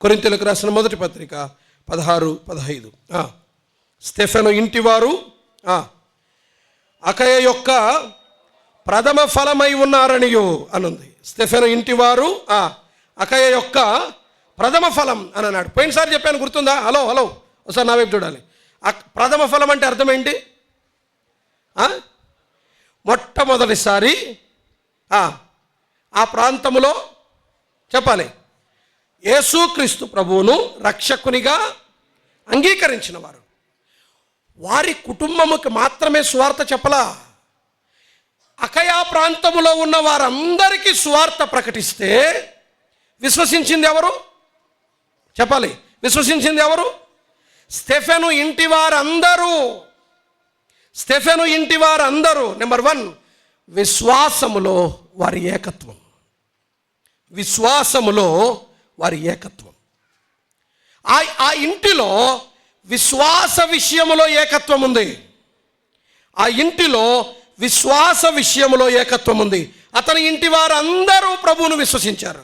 కొరింథీయులకు రాసిన మొదటి పత్రిక 16-15. స్టెఫెను ఇంటివారు అకయ యొక్క ప్రథమ ఫలమై ఉన్నారనియు అనుంది. స్టెఫెను ఇంటివారు అకయ యొక్క ప్రథమ ఫలం అని అన్నాడు. పోయినసారి చెప్పాను, గుర్తుందా? హలో ఒకసారి నా వైపు చూడాలి. ప్రథమ ఫలం అంటే అర్థం ఏంటి? మొట్టమొదటిసారి ఆ ప్రాంతములో చెప్పాలి యేసుక్రీస్తు ప్రభువును రక్షకునిగా అంగీకరించిన వారు. వారి కుటుంబముకి మాత్రమే సువార్త చెప్పలా, అకయా ప్రాంతములో ఉన్న వారందరికీ సువార్త ప్రకటిస్తే విశ్వసించింది ఎవరు? చెప్పాలి, విశ్వసించింది ఎవరు? స్టెఫెను ఇంటి వారందరూ. నెంబర్ 1, విశ్వాసములో వారి ఏకత్వం. ఆ ఇంటిలో విశ్వాస విషయములో ఏకత్వం ఉంది. అతని ఇంటి వారందరూ ప్రభువును విశ్వసించారు.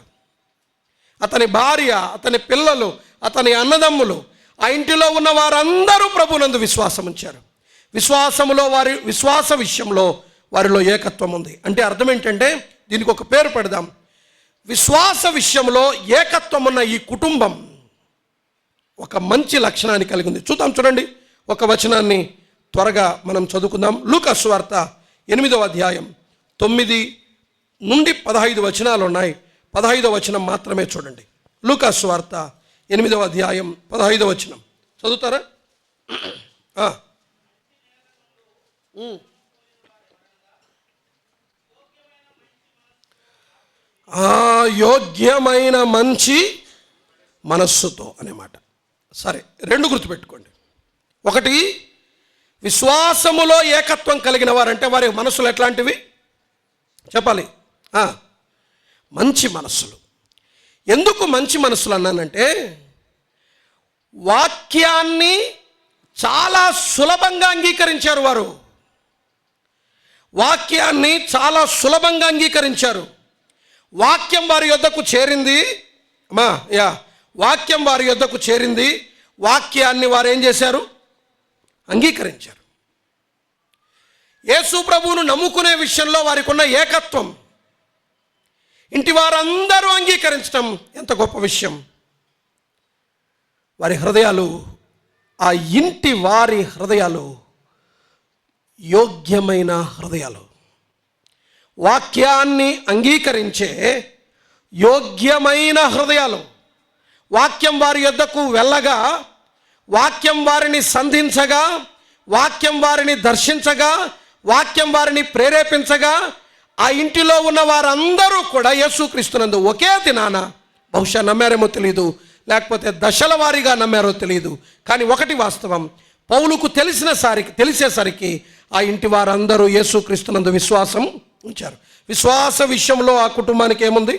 అతని భార్య, అతని పిల్లలు, అతని అన్నదమ్ములు, ఆ ఇంటిలో ఉన్న వారందరూ ప్రభువునందు విశ్వాసం ఉంచారు. విశ్వాస విషయంలో వారిలో ఏకత్వం ఉంది. అంటే అర్థం ఏంటంటే, దీనికి ఒక పేరు పెడదాం. విశ్వాస విషయంలో ఏకత్వం ఉన్న ఈ కుటుంబం ఒక మంచి లక్షణాన్ని కలిగి ఉంది. చూడండి, ఒక వచనాన్ని త్వరగా మనం చదువుకుందాం. లూకా సువార్త 8వ అధ్యాయం 9-15 వచనాలు ఉన్నాయి. 15వ వచనం మాత్రమే చూడండి. లూకా సువార్త 8వ అధ్యాయం 15వ వచనం చదువుతారా? యోగ్యమైన మంచి మనస్సుతో అనే మాట. సరే, 2 గుర్తుపెట్టుకోండి. ఒకటి, విశ్వాసములో ఏకత్వం కలిగిన వారంటే వారి మనస్సులు ఎట్లాంటివి చెప్పాలి? మంచి మనస్సులు. ఎందుకు మంచి మనస్సులు అన్నానంటే, వాక్యాన్ని చాలా సులభంగా అంగీకరించారు. వాక్యం వారి యొద్దకు చేరింది. వాక్యాన్ని వారు ఏం చేశారు? అంగీకరించారు. యేసు ప్రభువును నమ్ముకునే విషయంలో వారికి ఉన్న ఏకత్వం, ఇంటి వారందరూ అంగీకరించడం ఎంత గొప్ప విషయం. ఆ ఇంటి వారి హృదయాలు యోగ్యమైన హృదయాలు, వాక్యాన్ని అంగీకరించే యోగ్యమైన హృదయాలు. వాక్యం వారి యొద్దకు వెళ్ళగా, వాక్యం వారిని సంధించగా, వాక్యం వారిని దర్శించగా, వాక్యం వారిని ప్రేరేపించగా, ఆ ఇంటిలో ఉన్న వారందరూ కూడా యేసుక్రీస్తునందు ఒకే దినాన బహుశా నమ్మారేమో తెలియదు, లేకపోతే దశల వారీగా నమ్మారో తెలియదు. కానీ ఒకటి వాస్తవం, పౌలుకు తెలిసేసరికి ఆ ఇంటి వారందరూ యేసుక్రీస్తునందు విశ్వాసం ఉంచారు. విశ్వాస విషయంలో ఆ కుటుంబానికి ఏముంది?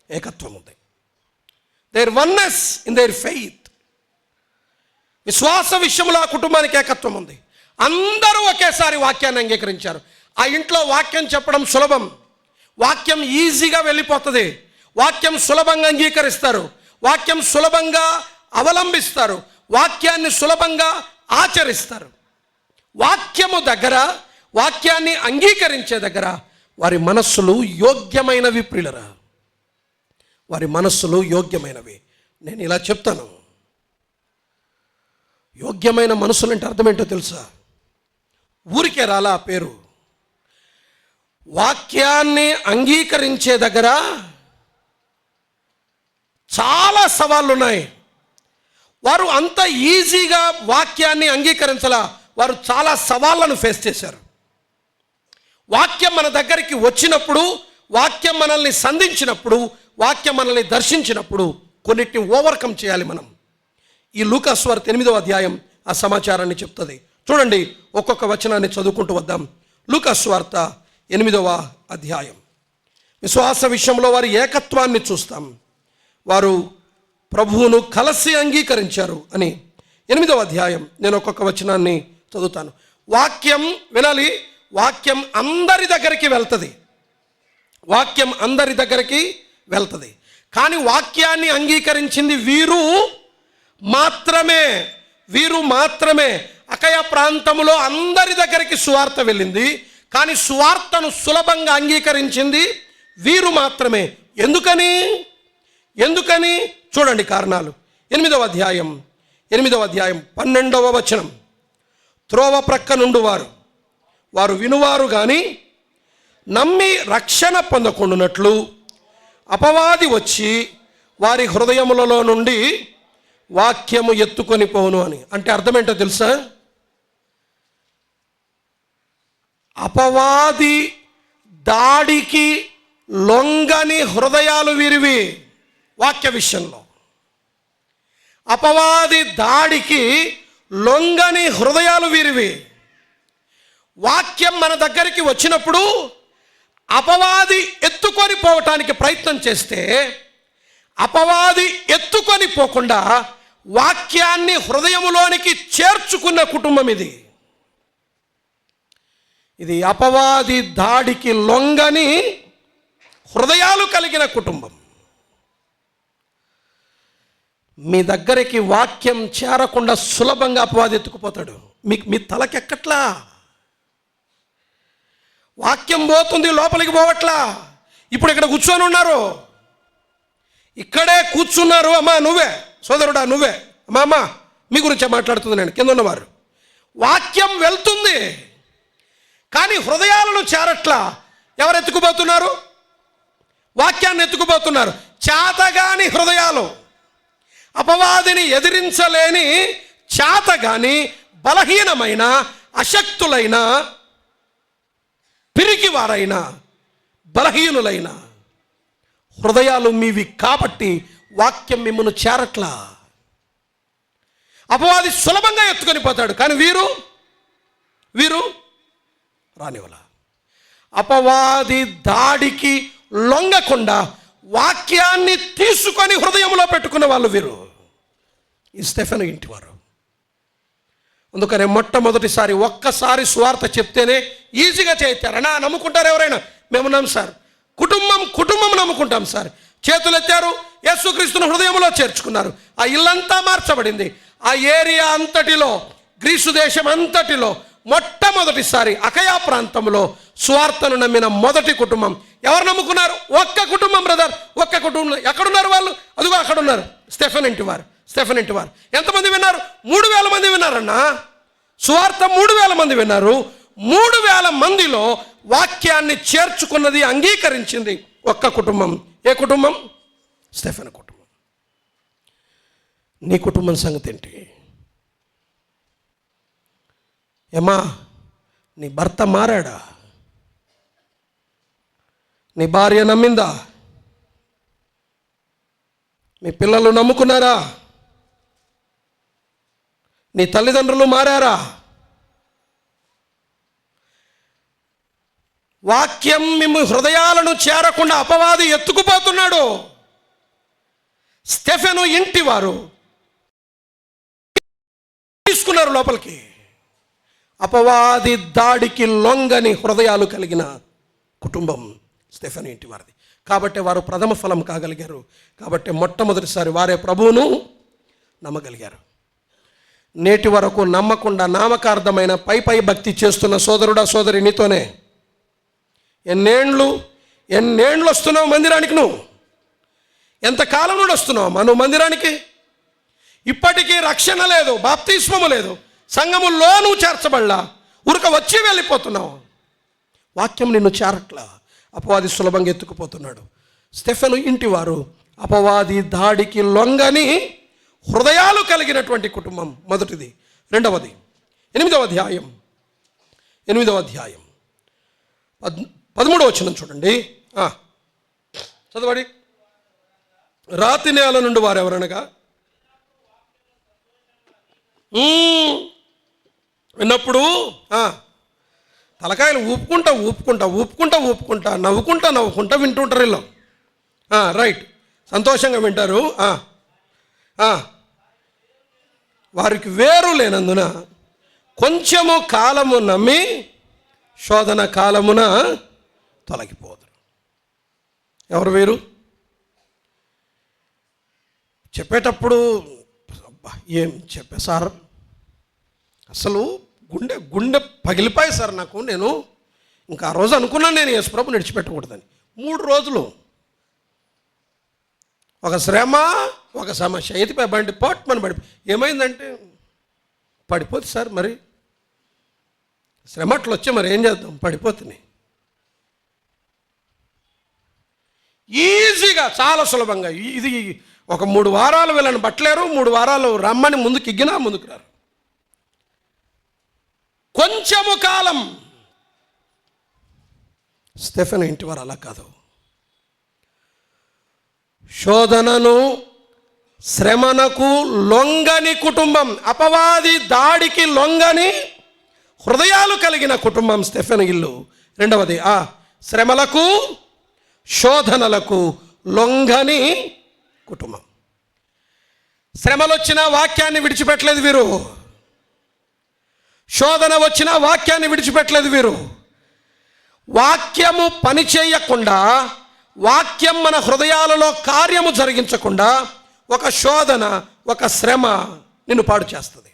ఏకత్వం ఉంది. Their oneness in their faith. విశ్వాస విషయంలో ఆ కుటుంబానికి ఏకత్వం ఉంది. అందరూ ఒకేసారి వాక్యాన్ని అంగీకరించారు. ఆ ఇంట్లో వాక్యం చెప్పడం సులభం, వాక్యం ఈజీగా వెళ్ళిపోతుంది, వాక్యం సులభంగా అంగీకరిస్తారు, వాక్యం సులభంగా అవలంబిస్తారు, వాక్యాన్ని సులభంగా ఆచరిస్తారు. వాక్యము దగ్గర, వాక్యాన్ని అంగీకరించే దగ్గర వారి మనస్సులు యోగ్యమైనవి. ప్రియులరా, వారి మనస్సులు యోగ్యమైనవి. నేను ఇలా చెప్తాను, యోగ్యమైన మనసులు అంటే అర్థం ఏంటో తెలుసా? ఊరికే రాలా ఆ పేరు. వాక్యాన్ని అంగీకరించే దగ్గర చాలా సవాళ్ళు ఉన్నాయి. వారు అంత ఈజీగా వాక్యాన్ని అంగీకరించలా, వారు చాలా సవాళ్ళను ఫేస్ చేశారు. వాక్యం మన దగ్గరికి వచ్చినప్పుడు, వాక్యం మనల్ని సంధించినప్పుడు, వాక్యం మనల్ని దర్శించినప్పుడు కొన్నిటిని ఓవర్కమ్ చేయాలి మనం. ఈ లూకా సువార్త 8వ అధ్యాయం ఆ సమాచారాన్ని చెప్తుంది. చూడండి, ఒక్కొక్క వచనాన్ని చదువుకుంటూ వద్దాం. లూకా సువార్త 8వ అధ్యాయం. విశ్వాస విషయంలో వారి ఏకత్వాన్ని చూస్తాం. వారు ప్రభువును కలిసి అంగీకరించారు అని 8వ అధ్యాయం నేను ఒక్కొక్క వచనాన్ని చదువుతాను. వాక్యం వినాలి, వాక్యం అందరి దగ్గరికి వెళ్తుంది. కానీ వాక్యాన్ని అంగీకరించింది వీరు మాత్రమే. అకయ ప్రాంతంలో అందరి దగ్గరికి సువార్త వెళ్ళింది, కానీ సువార్తను సులభంగా అంగీకరించింది వీరు మాత్రమే. ఎందుకని చూడండి కారణాలు. 8వ అధ్యాయం 12వ వచనం. త్రోవ ప్రక్క నుండి వారు వినువారు కానీ నమ్మి రక్షణ పొందకుండానట్లు అపవాది వచ్చి వారి హృదయములలో నుండి వాక్యము ఎత్తుకొని పోను అని. అంటే అర్థం ఏంటో తెలుసా? అపవాది దాడికి లొంగని హృదయాలు వీరివి. వాక్య విషయంలో అపవాది దాడికి లొంగని హృదయాలు వీరివి. వాక్యం మన దగ్గరికి వచ్చినప్పుడు అపవాది ఎత్తుకొని పోవటానికి ప్రయత్నం చేస్తే అపవాది ఎత్తుకొని పోకుండా వాక్యాన్ని హృదయములోనికి చేర్చుకున్న కుటుంబం ఇది అపవాది దాడికి లొంగని హృదయాలు కలిగిన కుటుంబం. మీ దగ్గరికి వాక్యం చేరకుండా సులభంగా అపవాది ఎత్తుకుపోతాడు. మీ తలకెక్కట్లా, వాక్యం పోతుంది, లోపలికి పోవట్లా. ఇప్పుడు ఇక్కడ కూర్చొని ఉన్నారు, ఇక్కడే కూర్చున్నారు. అమ్మా నువ్వే, సోదరుడా నువ్వే, అమ్మా మీ గురించే మాట్లాడుతుంది నేను, కింద ఉన్నవారు. వాక్యం వెళ్తుంది కానీ హృదయాలను చేరట్లా. ఎవరు ఎత్తుకుపోతున్నారు? వాక్యాన్ని ఎత్తుకుపోతున్నారు. చేతగాని హృదయాలు, అపవాదిని ఎదిరించలేని చేతగాని బలహీనమైన అశక్తులైన పిరికివారైన బలహీనులైన హృదయాలు మీవి కాబట్టి వాక్యం మిమ్మల్ని చేరట్లా. అపవాది సులభంగా ఎత్తుకొని పోతాడు, కానీ వీరు రానివల. అపవాది దాడికి లొంగకుండా వాక్యాన్ని తీసుకొని హృదయంలో పెట్టుకున్న వాళ్ళు వీరు. ఈ స్టెఫెను ఇంటివారు. అందుకనే మొట్టమొదటిసారి ఒక్కసారి సువార్త చెప్తేనే ఈజీగా చేయిస్తారనా? నమ్ముకుంటారు ఎవరైనా? మేము నమ్ము సార్, కుటుంబం నమ్ముకుంటాం సార్. చేతులు ఎత్తారు, యేసుక్రీస్తును హృదయంలో చేర్చుకున్నారు. ఆ ఇల్లంతా మార్చబడింది. ఆ ఏరియా అంతటిలో, గ్రీసు దేశం అంతటిలో మొట్టమొదటిసారి అకయా ప్రాంతంలో సువార్తను నమ్మిన మొదటి కుటుంబం. ఎవరు నమ్ముకున్నారు? ఒక్క కుటుంబం బ్రదర్, ఒక్క కుటుంబం. ఎక్కడున్నారు వాళ్ళు? అదిగో అక్కడ ఉన్నారు. స్టెఫెన్ ఇంటి వారు. ఎంతమంది విన్నారు? 3000 మంది విన్నారన్నా. సువార్త 3000 మంది విన్నారు. 3000 మందిలో వాక్యాన్ని చేర్చుకున్నది, అంగీకరించింది ఒక్క కుటుంబం. ఏ కుటుంబం? స్టెఫెన్ కుటుంబం. నీ కుటుంబం సంగతి ఏంటి? ఏమా, నీ భర్త మారాడా? నీ భార్య నమ్మిందా? మీ పిల్లలు నమ్ముకున్నారా? నీ తల్లిదండ్రులు మారారా? వాక్యం మేము హృదయాలను చేరకుండా అపవాది ఎత్తుకుపోతున్నాడు. స్టెఫెను ఇంటి వారు తీసుకున్నారు లోపలికి. అపవాది దాడికి లొంగని హృదయాలు కలిగిన కుటుంబం స్టెఫెను ఇంటి వారిది. కాబట్టి వారు ప్రథమ ఫలం కాగలిగారు. కాబట్టి మొట్టమొదటిసారి వారే ప్రభువును నమ్మగలిగారు. నేటి వరకు నమ్మకుండా నామకార్థమైన పై భక్తి చేస్తున్న సోదరుడా సోదరి, నీతోనే ఎన్నేళ్ళు వస్తున్నావు మందిరానికి? నువ్వు ఎంతకాలం నుండి వస్తున్నావు నువ్వు మందిరానికి? ఇప్పటికీ రక్షణ లేదు, బాప్తిస్మము లేదు, సంఘములో నువ్వు చేర్చబడలా, ఉరక వచ్చి వెళ్ళిపోతున్నావు. వాక్యం నిన్ను చేరట్లా. అపవాది సులభంగా ఎత్తుకుపోతున్నాడు. స్టెఫెను ఇంటి వారు అపవాది దాడికి లొంగని హృదయాలు కలిగినటువంటి కుటుంబం మొదటిది. రెండవది 8వ అధ్యాయం 13వ వచనం చూడండి. చదవండి. రాతి నేల నుండి వారు ఎవరనగా విన్నప్పుడు తలకాయలు ఊపుకుంటా నవ్వుకుంటా వింటుంటారు వీళ్ళు. రైట్, సంతోషంగా వింటారు. వారికి వేరు లేనందున కొంచెము కాలము నమ్మి శోధన కాలమున తొలగిపోదురు. ఎవరు వేరు? చెప్పేటప్పుడు అబ్బా ఏం చెప్పే సార్, అసలు గుండె గుండె పగిలిపోయి సార్ నాకు. నేను ఇంకా ఆ రోజు అనుకున్నాను నేను యేసుప్రభు విడిచిపెట్టకూడదని. 3 రోజులు ఒక శ్రమ ఒక సమస్య, ఎతిపై బండి పోట్మని ఏమైందంటే పడిపోతుంది సార్. మరి శ్రమ అట్లా వచ్చే మరి ఏం చేద్దాం, పడిపోతుంది. ఈజీగా చాలా సులభంగా ఇది ఒక 3 వారాలు వీళ్ళని పట్టలేరు, 3 వారాలు రమ్మని ముందుకు ఇగ్గినా ముందుకు రారు. కొంచెము కాలం. స్టెఫెన్ ఇంటి వారు అలా కాదు. శోధనను శ్రమనకు లొంగని కుటుంబం, అపవాది దాడికి లొంగని హృదయాలు కలిగిన కుటుంబం స్టెఫెన్ ఇల్లు. రెండవది శ్రమలకు శోధనలకు లొంగని కుటుంబం. శ్రమలు వచ్చిన వాక్యాన్ని విడిచిపెట్టలేదు వీరు, శోధన వచ్చిన వాక్యాన్ని విడిచిపెట్టలేదు వీరు. వాక్యము పని చేయకుండా, వాక్యం మన హృదయాలలో కార్యము జరిగించకుండా ఒక శోధన ఒక శ్రమ నిన్ను పాడు చేస్తుంది.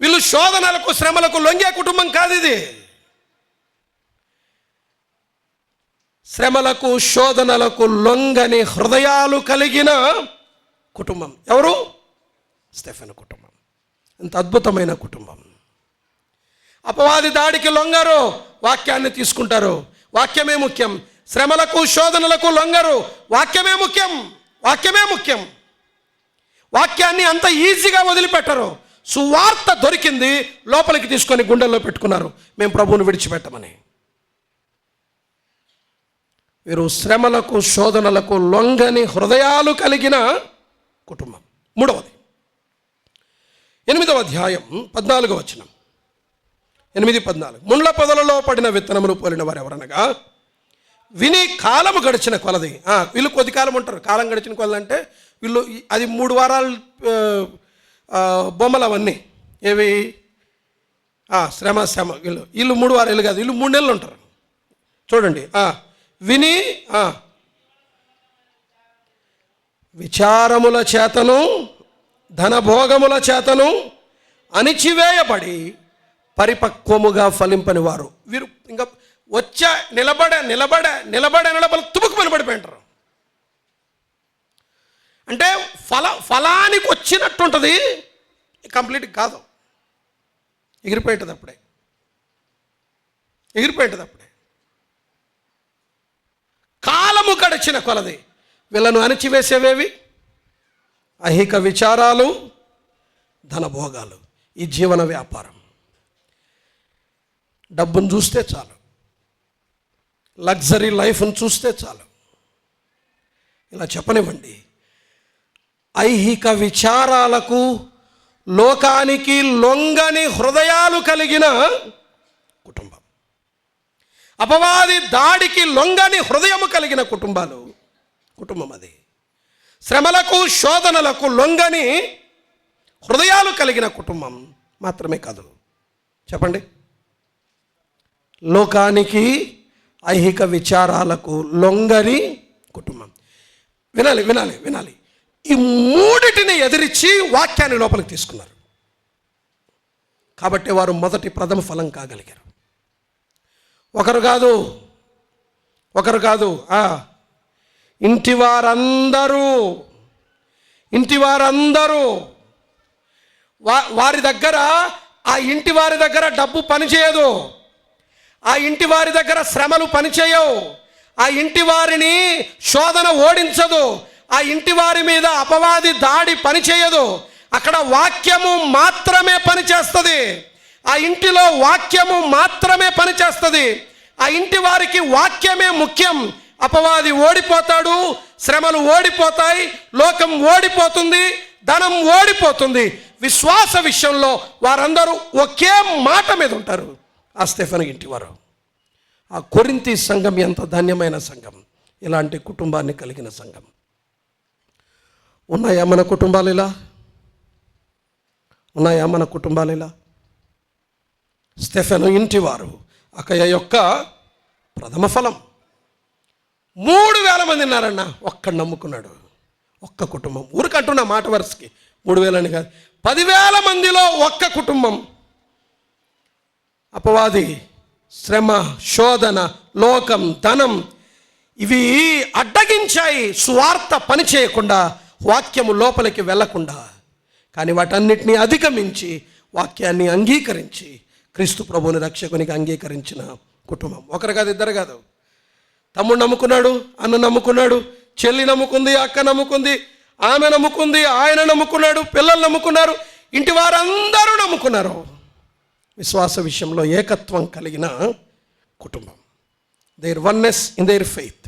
వీళ్ళు శోధనలకు శ్రమలకు లొంగే కుటుంబం కాదు ఇది. శ్రమలకు శోధనలకు లొంగని హృదయాలు కలిగిన కుటుంబం. ఎవరు? స్టెఫెన్ కుటుంబం. ఎంత అద్భుతమైన కుటుంబం. అపవాది దాడికి లొంగరు, వాక్యాన్ని తీసుకుంటారు. వాక్యమే ముఖ్యం. శ్రమలకు శోధనలకు లొంగరు, వాక్యమే ముఖ్యం. వాక్యమే ముఖ్యం. వాక్యాన్ని అంత ఈజీగా వదిలిపెట్టరు. సువార్త దొరికింది, లోపలికి తీసుకొని గుండెల్లో పెట్టుకున్నారు, మేము ప్రభువును విడిచిపెట్టమని. వీరు శ్రమలకు శోధనలకు లొంగని హృదయాలు కలిగిన కుటుంబం. మూడవది 8వ అధ్యాయం 14వ వచనం. 8:14. ముండ్ల పొదలలో పడిన విత్తనమును పోలిన వారు ఎవరనగా విని కాలము గడిచిన కొలది. వీళ్ళు కొద్ది కాలం ఉంటారు. కాలం గడిచిన కొలది అంటే వీళ్ళు అది 3 వారాలు బొమ్మలు అవన్నీ ఏవి శ్రమ వీళ్ళు 3 వారాలు కాదు, వీళ్ళు 3 నెలలు ఉంటారు. చూడండి, విని విచారముల చేతను ధనభోగముల చేతను అణిచివేయబడి పరిపక్వముగా ఫలింపని వారు. వీరు ఇంకా వచ్చా నిలబడ తుముకు పనిపడిపోయింటారు. అంటే ఫలానికి వచ్చినట్టుంటుంది, కంప్లీట్ కాదు, ఎగిరిపోయింటుంది అప్పుడే. కాలము గడిచిన కొలది వీళ్ళను అణిచివేసేవేవి? ఐహిక విచారాలు, ధనభోగాలు, ఈ జీవన వ్యాపారం. డబ్బును చూస్తే చాలు, లగ్జరీ లైఫ్ను చూస్తే చాలు. ఇలా చెప్పనివ్వండి, ఐహిక విచారాలకు లోకానికి లొంగని హృదయాలు కలిగిన కుటుంబం. అపవాది దాడికి లొంగని హృదయము కలిగిన కుటుంబం అది. శ్రమలకు శోధనలకు లొంగని హృదయాలు కలిగిన కుటుంబం మాత్రమే కాదు, చెప్పండి, లోకానికి ఐహిక విచారాలకు లొంగని కుటుంబం. వినాలి. ఈ 3టిని ఎదిరించి వాక్యాన్ని లోపలికి తీసుకున్నారు. కాబట్టి వారు మొదటి ప్రథమ ఫలం కాగలిగారు. ఒకరు కాదు ఇంటి వారందరూ వారి దగ్గర, ఆ ఇంటి వారి దగ్గర డబ్బు పనిచేయదు, ఆ ఇంటి వారి దగ్గర శ్రమలు పనిచేయవు, ఆ ఇంటి వారిని శోధన ఓడించదు, ఆ ఇంటి వారి మీద అపవాది దాడి పనిచేయదు. అక్కడ వాక్యము మాత్రమే పనిచేస్తుంది. ఆ ఇంటిలో వాక్యము మాత్రమే పనిచేస్తుంది. ఆ ఇంటి వారికి వాక్యమే ముఖ్యం. అపవాది ఓడిపోతాడు, శ్రమలు ఓడిపోతాయి, లోకం ఓడిపోతుంది, ధనం ఓడిపోతుంది. విశ్వాస విషయంలో వారందరూ ఒకే మాట మీద ఉంటారు. ఆ స్టెఫెన్ ఇంటి వారు. ఆ కొరింథీ సంఘం ఎంత ధన్యమైన సంఘం, ఇలాంటి కుటుంబాన్ని కలిగిన సంఘం. ఉన్నాయా మన కుటుంబాలు ఇలా? స్టెఫెను ఇంటివారు అకయ యొక్క ప్రథమ ఫలం. 3,000 మంది ఉన్నారన్న, ఒక్కడు నమ్ముకున్నాడు. ఒక్క కుటుంబం. ఊరికంటున్న మాట వరుసకి 3000 అని కాదు, 10,000 మందిలో ఒక్క కుటుంబం అపవాది శ్రమ, శోధన, లోకం, ధనం ఇవి అడ్డగించాయి సువార్త పని చేయకుండా, వాక్యము లోపలికి వెళ్ళకుండా. కానీ వాటన్నిటినీ అధిగమించి వాక్యాన్ని అంగీకరించి క్రీస్తు ప్రభువుని రక్షకునికి అంగీకరించిన కుటుంబం. ఒకరు కాదు, ఇద్దరు కాదు. తమ్ముడు నమ్ముకున్నాడు, అన్న నమ్ముకున్నాడు, చెల్లి నమ్ముకుంది, అక్క నమ్ముకుంది, ఆమె నమ్ముకుంది, ఆయన నమ్ముకున్నాడు, పిల్లలు నమ్ముకున్నారు, ఇంటి వారందరూ నమ్ముకున్నారు. విశ్వాస విషయంలో ఏకత్వం కలిగిన కుటుంబం. Their oneness in their faith.